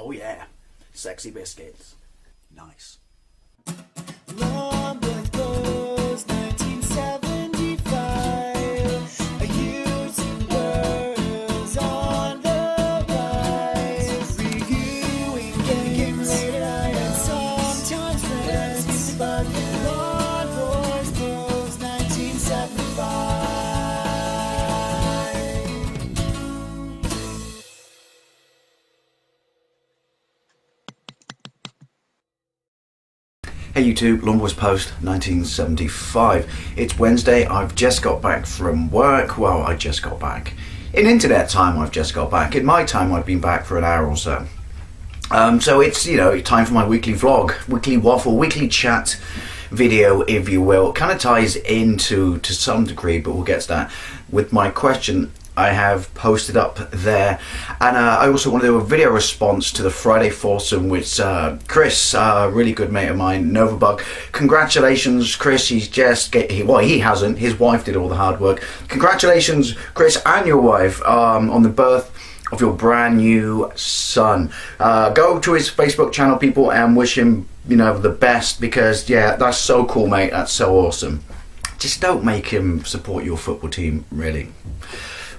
Oh yeah, sexy biscuits. Nice. Novabug goes 1975. A YouTuber is on the rise. Reviewing games late at night and sometimes friends. But Novabug goes 1975. Hey YouTube, Lawnboys Post 1975. It's Wednesday, I've just got back from work. Well, I just got back. In internet time, I've just got back. In my time, I've been back for an hour or so. So it's, time for my weekly vlog, weekly waffle, weekly chat video, if you will. It kind of ties into to some degree, but we'll get to that with my question I have posted up there. And I also want to do a video response to the Friday foursome, which Chris, a really good mate of mine, Novabug. Congratulations, Chris. He's just he hasn't. His wife did all the hard work. Congratulations, Chris, and your wife on the birth of your brand new son. Go to his Facebook channel, people, and wish him, the best, because yeah, that's so cool, mate. That's so awesome. Just don't make him support your football team, really.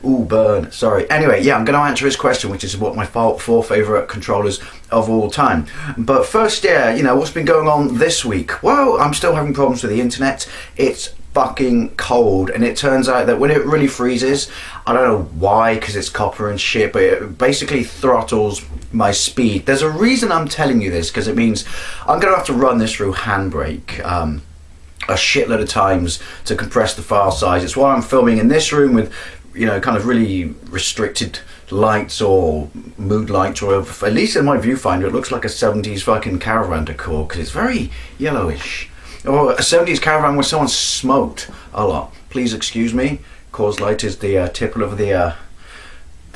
Ooh, burn. Sorry. Anyway, yeah, I'm going to answer his question, which is what my four favourite controllers of all time. But first, yeah, what's been going on this week? Well, I'm still having problems with the internet. It's fucking cold, and it turns out that when it really freezes, I don't know why, because it's copper and shit, but it basically throttles my speed. There's a reason I'm telling you this, because it means I'm going to have to run this through Handbrake a shitload of times to compress the file size. It's why I'm filming in this room with kind of really restricted lights or mood lights, or at least in my viewfinder it looks like a 70s fucking caravan decor, because it's very yellowish, or a 70s caravan where someone smoked a lot. Please excuse me. Cause light is the tipple of the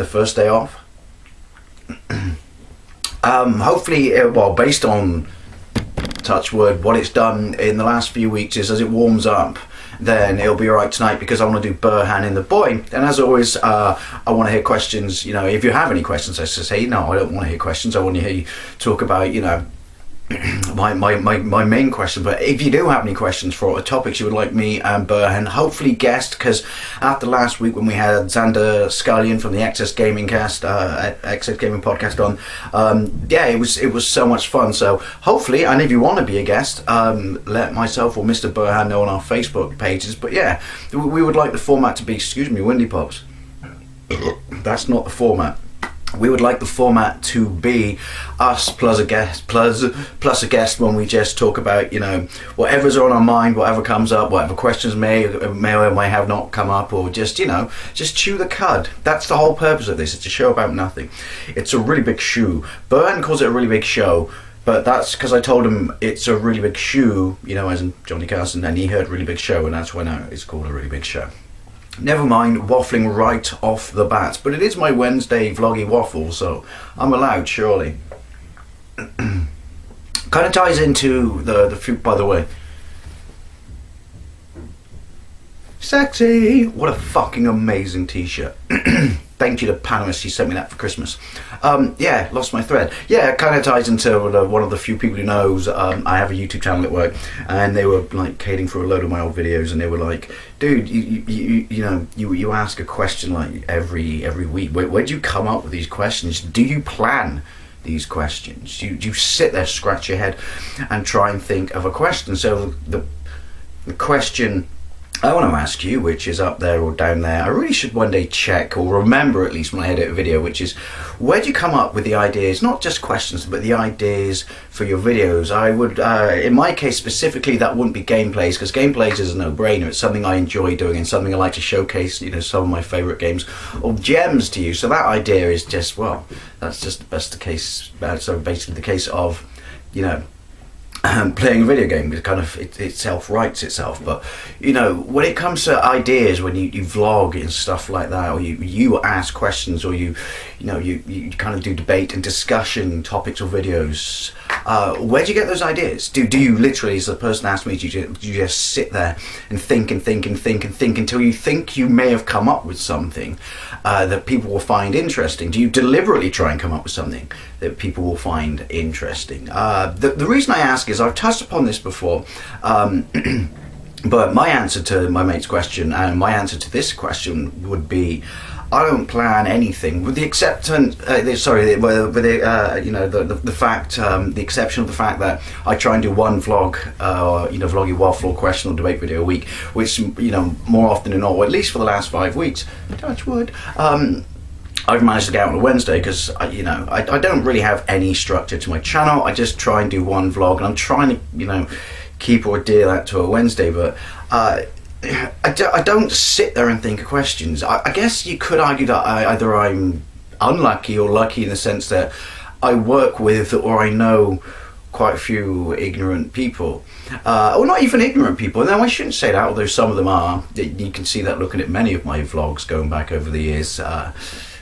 first day off. Hopefully, well, based on touch wood, what it's done in the last few weeks is, as it warms up, then it'll be alright tonight, because I want to do Burhan in the Boy. And as always, I want to hear questions. If you have any questions, I say, no, I don't want to hear questions. I want to hear you talk about, my main question. But if you do have any questions for topics you would like me and Burhan hopefully guest, because after last week when we had Xander Scullion from the XS Gaming podcast on, yeah, it was so much fun. So hopefully, and if you want to be a guest, let myself or Mr. Burhan know on our Facebook pages. But yeah, we would like the format to be, excuse me, Windy Pops. That's not the format. We would like the format to be us plus a guest, plus a guest, when we just talk about, whatever's on our mind, whatever comes up, whatever questions may or may have not come up, or just, just chew the cud. That's the whole purpose of this. It's a show about nothing. It's a really big shoe. Burn calls it a really big show, but that's because I told him it's a really big shoe, as in Johnny Carson, and he heard really big show, and that's when it's called a really big show. Never mind waffling right off the bat, but it is my Wednesday vloggy waffle, so I'm allowed, surely. Kind of ties into the by the way. Sexy! What a fucking amazing t-shirt. Thank you to Panamas, he sent me that for Christmas. Yeah, lost my thread. Yeah, it kind of ties into one of the few people who knows I have a YouTube channel at work, and they were like cading for a load of my old videos, and they were like, dude, you ask a question like every week. Where do you come up with these questions? Do you plan these questions? Do you sit there, scratch your head, and try and think of a question? So the question I want to ask you, which is up there or down there, I really should one day check, or remember at least when I edit a video, which is, where do you come up with the ideas, not just questions, but the ideas for your videos? I would, in my case specifically, that wouldn't be gameplays, because gameplays is a no-brainer. It's something I enjoy doing, and something I like to showcase, some of my favourite games or gems to you. So that idea is just, well, that's just the best case, so basically the case of, playing a video game. It self-writes itself. But when it comes to ideas, when you vlog and stuff like that, or you ask questions, or you kind of do debate and discussion topics or videos, Where do you get those ideas? Do you literally, as the person asked me, do you just sit there and think and think and think and think until you think you may have come up with something that people will find interesting? Do you deliberately try and come up with something that people will find interesting? The reason I ask is I've touched upon this before, but my answer to my mate's question and my answer to this question would be, I don't plan anything, with the exception, the exception of the fact that I try and do one vlog, vlog your wild floor question or debate video a week, which, more often than not, or at least for the last 5 weeks, touch wood, I've managed to get out on a Wednesday because, I don't really have any structure to my channel. I just try and do one vlog, and I'm trying to, keep or adhere that to a Wednesday, but I don't sit there and think of questions. I guess you could argue that either I'm unlucky or lucky in the sense that I work with or I know quite a few ignorant people. Or not even ignorant people. No, I shouldn't say that, although some of them are. You can see that looking at many of my vlogs going back over the years.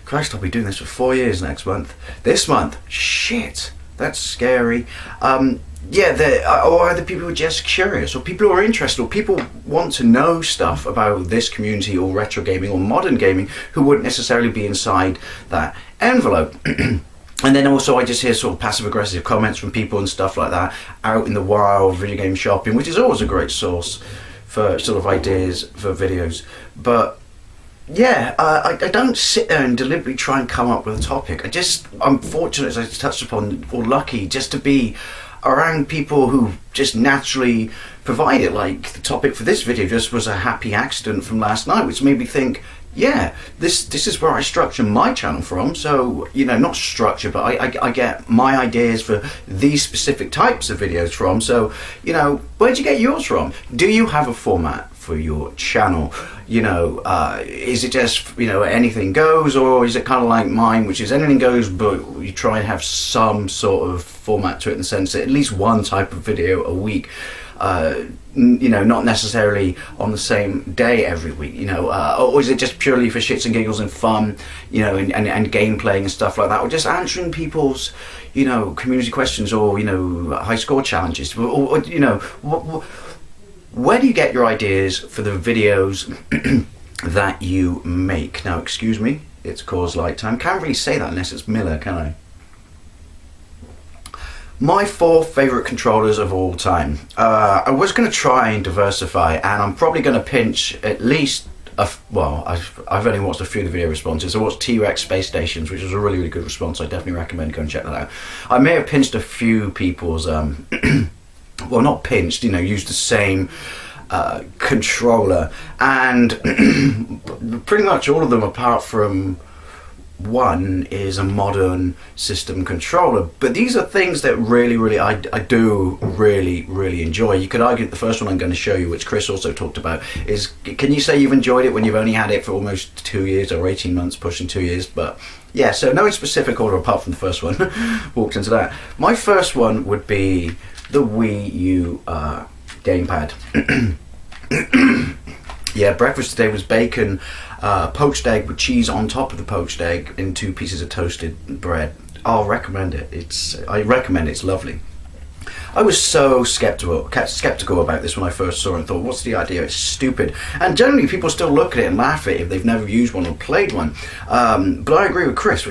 Christ, I'll be doing this for 4 years next month. This month, shit, that's scary. Or either people who are just curious, or people who are interested, or people want to know stuff about this community or retro gaming or modern gaming who wouldn't necessarily be inside that envelope. And then also I just hear sort of passive aggressive comments from people and stuff like that out in the wild, video game shopping, which is always a great source for sort of ideas for videos. But yeah, I don't sit there and deliberately try and come up with a topic. I'm fortunate, as I touched upon, or lucky, just to be around people who just naturally provide it. Like the topic for this video just was a happy accident from last night, which made me think, yeah, this is where I structure my channel from. So, not structure, but I get my ideas for these specific types of videos from. So, where'd you get yours from? Do you have a format for your channel? Is it just, anything goes, or is it kind of like mine, which is anything goes, but you try and have some sort of format to it in the sense that at least one type of video a week, not necessarily on the same day every week, or is it just purely for shits and giggles and fun, and gameplay and stuff like that, or just answering people's, community questions, or, high score challenges, or where do you get your ideas for the videos that you make? Now, excuse me, it's Coors Light time. Can't really say that unless it's Miller, can I? My 4 favourite controllers of all time. I was going to try and diversify, and I'm probably going to pinch at least, I've only watched a few of the video responses. I watched T-Rex Space Stations, which was a really, really good response. I definitely recommend go and check that out. I may have pinched a few people's, well, not pinched, used the same controller, and pretty much all of them apart from one is a modern system controller. But these are things that really I do really enjoy. You could argue that the first one I'm going to show you, which Chris also talked about, is, can you say you've enjoyed it when you've only had it for almost 2 years or 18 months, pushing 2 years? But yeah, so no specific order apart from the first one. Walked into that. My first one would be the Wii U gamepad. Yeah, breakfast today was bacon, poached egg with cheese on top of the poached egg, and 2 pieces of toasted bread. I'll recommend it. I recommend it. It's lovely. I was so skeptical about this when I first saw it and thought, what's the idea? It's stupid. And generally people still look at it and laugh at it if they've never used one or played one. But I agree with Chris,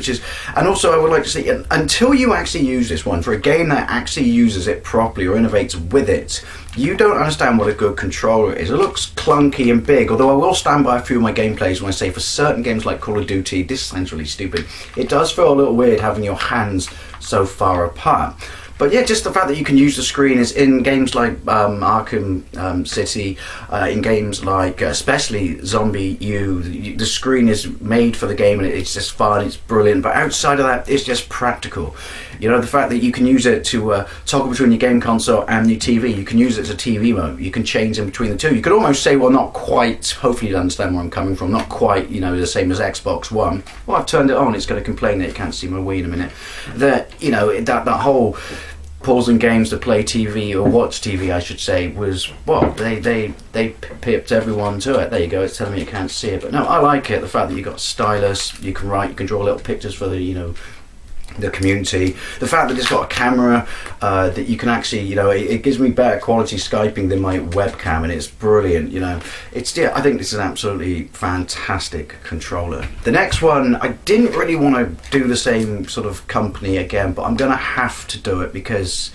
and also I would like to say, until you actually use this one for a game that actually uses it properly or innovates with it, you don't understand what a good controller is. It looks clunky and big, although I will stand by a few of my gameplays when I say for certain games like Call of Duty, this sounds really stupid, it does feel a little weird having your hands so far apart. But yeah, just the fact that you can use the screen is in games like Arkham City, in games like especially Zombie U, the screen is made for the game and it's just fun, it's brilliant. But outside of that, it's just practical. The fact that you can use it to toggle between your game console and your TV. You can use it as a TV mode. You can change in between the two. You could almost say, well, not quite, hopefully you understand where I'm coming from, not quite, the same as Xbox One. Well, I've turned it on, it's going to complain that it can't see my Wii in a minute. That, that whole pausing games to play TV, or watch TV I should say, was, well, they pipped everyone to it. There you go, it's telling me you can't see it. But no, I like it, the fact that you've got a stylus, you can write, you can draw little pictures for the, the community, the fact that it's got a camera that you can actually, you know, it gives me better quality Skyping than my webcam, and it's brilliant. You know, it's, yeah, I think this is an absolutely fantastic controller. The next one, I didn't really want to do the same sort of company again, but I'm gonna have to do it because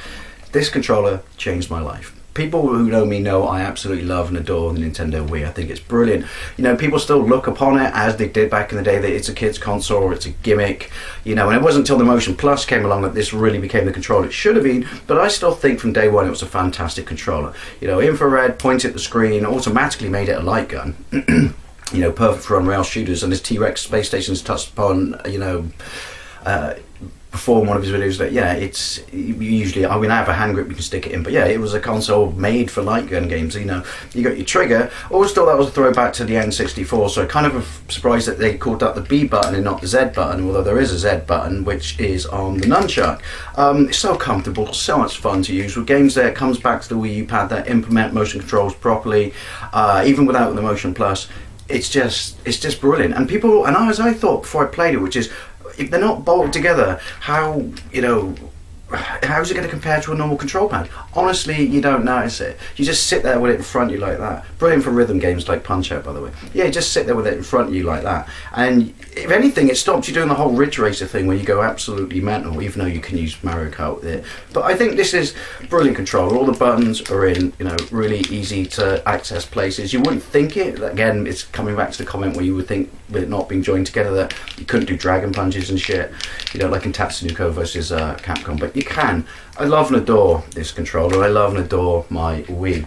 this controller changed my life. People who know me know I absolutely love and adore the Nintendo Wii. I think it's brilliant. You know, people still look upon it as they did back in the day, that it's a kid's console or it's a gimmick. You know, and it wasn't until the Motion Plus came along that this really became the controller it should have been. But I still think from day one it was a fantastic controller. You know, infrared, point at the screen, automatically made it a light gun. You know, perfect for on-rail shooters. And as T-Rex Space Station's touched upon, you know, before in one of his videos, that yeah, it's usually, I mean, I have a hand grip you can stick it in, but yeah, it was a console made for light gun games. You know, you got your trigger. Always thought that was a throwback to the N64, so I kind of was surprised that they called that the B button and not the Z button, although there is a Z button which is on the nunchuck. It's so comfortable, so much fun to use. With games there, it comes back to the Wii U pad that implement motion controls properly, even without the Motion Plus. It's just brilliant. And people, and as I thought before I played it, which is, if they're not bolted together, how, you know, how's it going to compare to a normal control pad? Honestly, you don't notice it. You just sit there with it in front of you like that. Brilliant for rhythm games like Punch-Out, by the way. Yeah, just sit there with it in front of you like that. And if anything, it stops you doing the whole Ridge Racer thing where you go absolutely mental, even though you can use Mario Kart with it. But I think this is brilliant controller. All the buttons are in, you know, really easy to access places. You wouldn't think it. Again, it's coming back to the comment where you would think, with it not being joined together, that you couldn't do dragon punches and shit, you know, like in Tatsunoko versus Capcom. But you can. I love and adore this controller. I love and adore my Wii.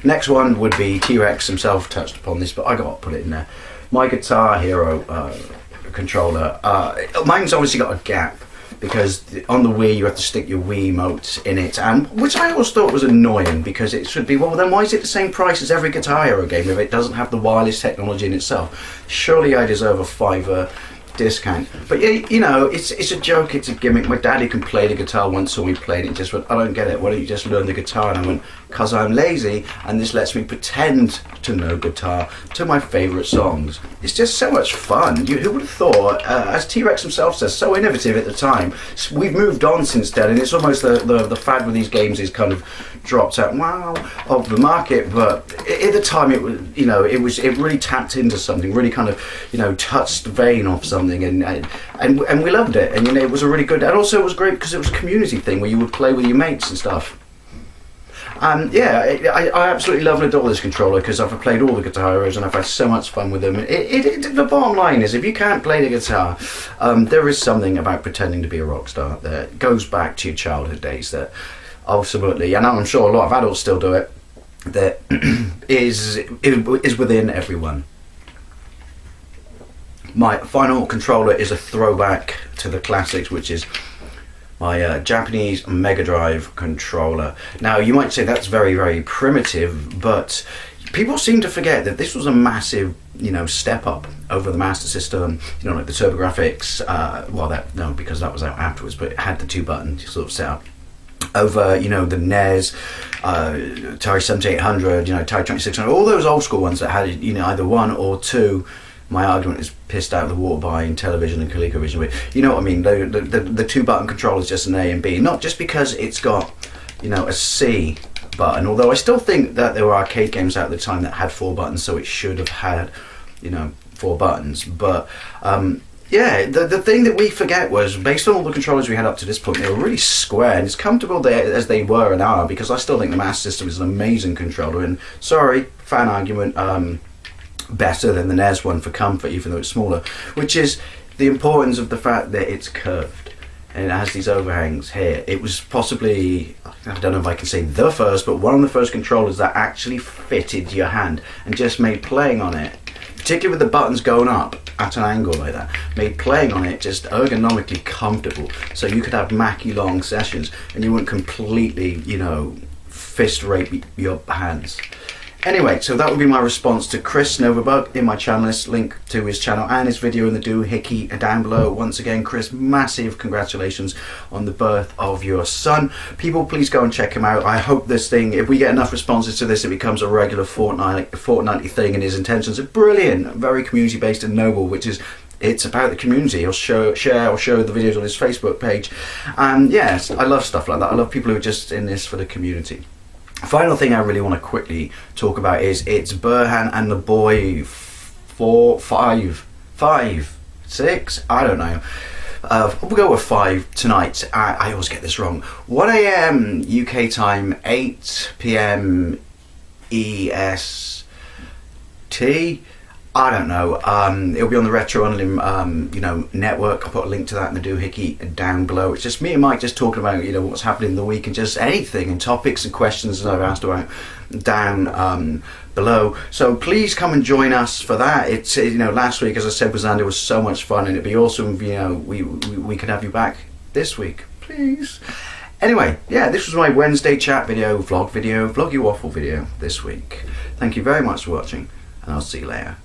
Next one would be T-Rex himself touched upon this, but I got to put it in there. My Guitar Hero controller. Mine's obviously got a gap because on the Wii you have to stick your Wii emotes in it, and which I always thought was annoying, because it should be, well then why is it the same price as every Guitar Hero game if it doesn't have the wireless technology in itself? Surely I deserve a $5 discount. But yeah, you know, it's a joke, it's a gimmick. My daddy can play the guitar once, so we played it, just went, I don't get it, why don't you just learn the guitar? And I went, because I'm lazy and this lets me pretend to know guitar to my favourite songs. It's just so much fun. Who would have thought, as T-Rex himself says, so innovative at the time. We've moved on since then, and it's almost the fad with these games is kind of dropped out, wow, of the market. But at the time, it was, you know, it really tapped into something, really kind of, you know, touched the vein of something, and we loved it. And you know, it was a really good, and also it was great because it was a community thing where you would play with your mates and stuff. Yeah, I absolutely love and adore this controller because I've played all the Guitar Heroes and I've had so much fun with them. The bottom line is, if you can't play the guitar, there is something about pretending to be a rock star that goes back to your childhood days that ultimately, and I'm sure a lot of adults still do it, that is within everyone. My final controller is a throwback to the classics, which is my Japanese Mega Drive controller. Now you might say that's very, very primitive, but people seem to forget that this was a massive, you know, step up over the Master System. You know, like the TurboGrafx. Well, because that was out afterwards, but it had the 2 buttons sort of set up. Over, you know, the NES, Atari 7800, you know, Atari 2600, all those old school ones that had, you know, either 1 or 2. My argument is pissed out of the water by Intellivision and ColecoVision, but you know what I mean. The 2 button controller is just an A and B, not just because it's got, you know, a C button. Although I still think that there were arcade games out at the time that had 4 buttons, so it should have had, you know, 4 buttons. But yeah, the thing that we forget was, based on all the controllers we had up to this point, they were really square, and as comfortable as they were and are, because I still think the Master System is an amazing controller. And sorry, fan argument. Better than the NES one for comfort, even though it's smaller, which is the importance of the fact that it's curved and it has these overhangs here. It was possibly, I don't know if I can say the first, but one of the first controllers that actually fitted your hand and just made playing on it, particularly with the buttons going up at an angle like that, made playing on it just ergonomically comfortable, so you could have Mackie long sessions and you wouldn't completely, you know, fist rape your hands. Anyway, so that would be my response to Chris Novabug in my channel list. Link to his channel and his video in the doohickey down below. Once again, Chris, massive congratulations on the birth of your son. People, please go and check him out. I hope this thing, if we get enough responses to this, it becomes a regular fortnightly thing, and his intentions are brilliant, very community based and noble, which is It's about the community. He'll share or show the videos on his Facebook page. And yes, I love stuff like that. I love people who are just in this for the community. Final thing I really want to quickly talk about is it's Burhan and the boy 4, 5, 6, I don't know. We'll go with 5 tonight. I always get this wrong. 1 AM UK time, 8 PM EST. I don't know. It'll be on the Retro Unlim, network. I'll put a link to that in the doohickey down below. It's just me and Mike just talking about, what's happening in the week and just anything and topics and questions that I've asked about down below. So please come and join us for that. It's last week, as I said, with Andy, was so much fun, and it'd be awesome. We could have you back this week, please. Anyway, yeah, this was my Wednesday chat video, vloggy waffle video this week. Thank you very much for watching, and I'll see you later.